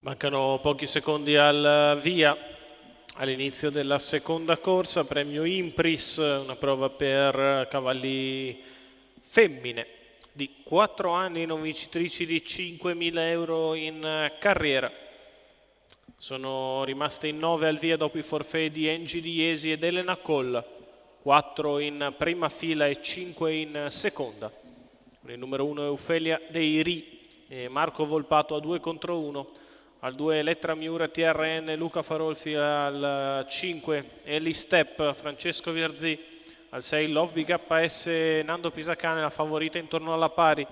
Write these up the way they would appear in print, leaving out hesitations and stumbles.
Mancano pochi secondi al via, all'inizio della seconda corsa, premio Impris, una prova per cavalli femmine di 4 anni, non vincitrici di 5.000 euro in carriera. Sono rimaste in 9 al via dopo i forfait di Engi Diesi ed Elena Coll, 4 in prima fila e 5 in seconda. Il numero 1 è Eufelia Dei Ri e Marco Volpato a 2 contro 1. Al 2 Elettra Miura TRN, Luca Farolfi. Al 5 Eli Step, Francesco Virzì. Al 6 Love Big KS, Nando Pisacane, la favorita intorno alla pari.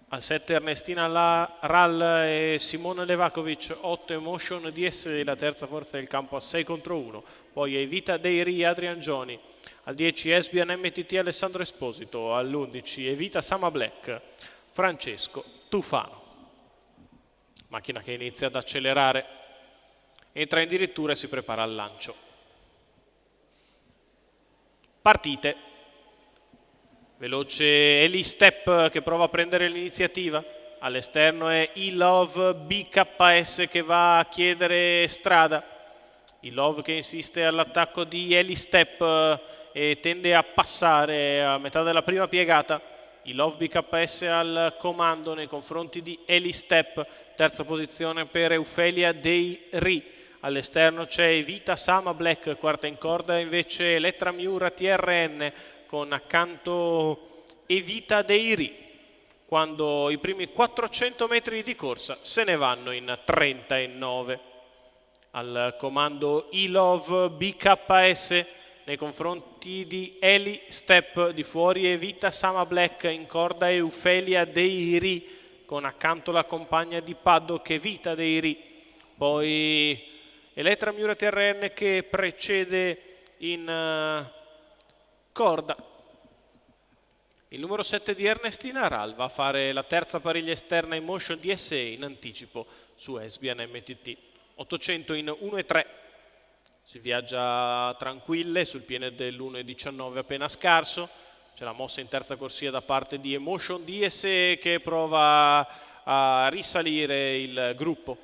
Al 7 Ernestina Ral e Simone Levakovic. 8 Emotion DS, la terza forza del campo a 6 contro 1. Poi Evita Dei Ri, Adrian Gioni. Al 10 Esbian MTT, Alessandro Esposito. All'11 Evita Sama Black, Francesco Tufano. Macchina che inizia ad accelerare, entra in dirittura e si prepara al lancio. Partite. Veloce Eli Step che prova a prendere l'iniziativa. All'esterno è I-Love BKS che va a chiedere strada. I-Love che insiste all'attacco di Eli Step e tende a passare a metà della prima piegata. Il Love BKS al comando nei confronti di Eli Step, terza posizione per Eufelia Dei Ri. All'esterno c'è Evita Sama Black, quarta in corda invece Elettra Miura TRN con accanto Evita Dei Ri. Quando i primi 400 metri di corsa se ne vanno in 39. Al comando I-Love BKS nei confronti di Eli Step, di fuori Evita Sama Black, in corda Eufelia Dei Ri con accanto la compagna di paddock Evita Dei Ri. Poi Elettra Miura TRN che precede in corda. Il numero 7 di Ernestina Ral va a fare la terza pariglia esterna Emotion DSA in anticipo su Esbian MTT. 800 in 1,3. Si viaggia tranquille sul piede dell'1,19 appena scarso. C'è la mossa in terza corsia da parte di Emotion DSE che prova a risalire il gruppo.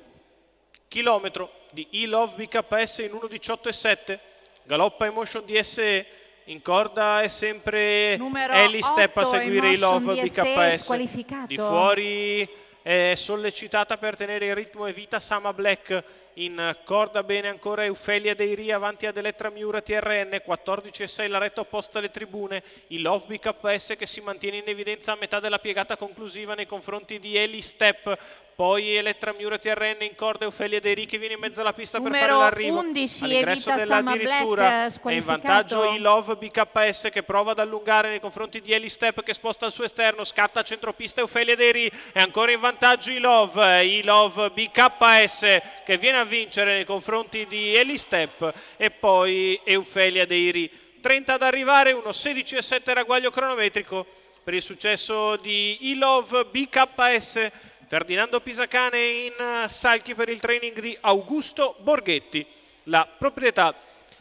Chilometro di I-Love BKS in 1,18,7. Galoppa Emotion DSE. In corda è sempre Eli Step a seguire I-Love BKS. Di fuori è sollecitata per tenere il ritmo Evita Sama Black. In corda bene ancora Eufelia Dei Ri avanti ad Elettra Miura TRN, 14,6 la retta opposta alle tribune. Il Love BKS che si mantiene in evidenza a metà della piegata conclusiva nei confronti di Eli Step. Poi Elettra Miura TRN in corda, Eufelia Dei Ri che viene in mezzo alla pista per fare l'arrivo. All'ingresso della dirittura è in vantaggio I-Love BKS che prova ad allungare nei confronti di Eli Step che sposta il suo esterno, scatta a centropista Eufelia Dei Ri, è ancora in vantaggio I-Love BKS che viene a vincere nei confronti di Eli Step e poi Eufelia Dei Ri. 30 ad arrivare, 1,16,7 ragguaglio cronometrico per il successo di I-Love BKS. Ferdinando Pisacane in salchi per il training di Augusto Borghetti, la proprietà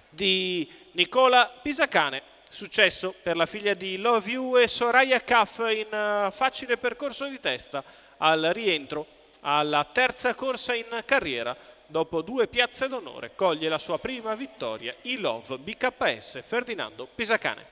di Nicola Pisacane. Successo per la figlia di Love You e Soraya Caff in facile percorso di testa al rientro alla terza corsa in carriera. Dopo 2 piazze d'onore coglie la sua prima vittoria I-Love BKS Ferdinando Pisacane.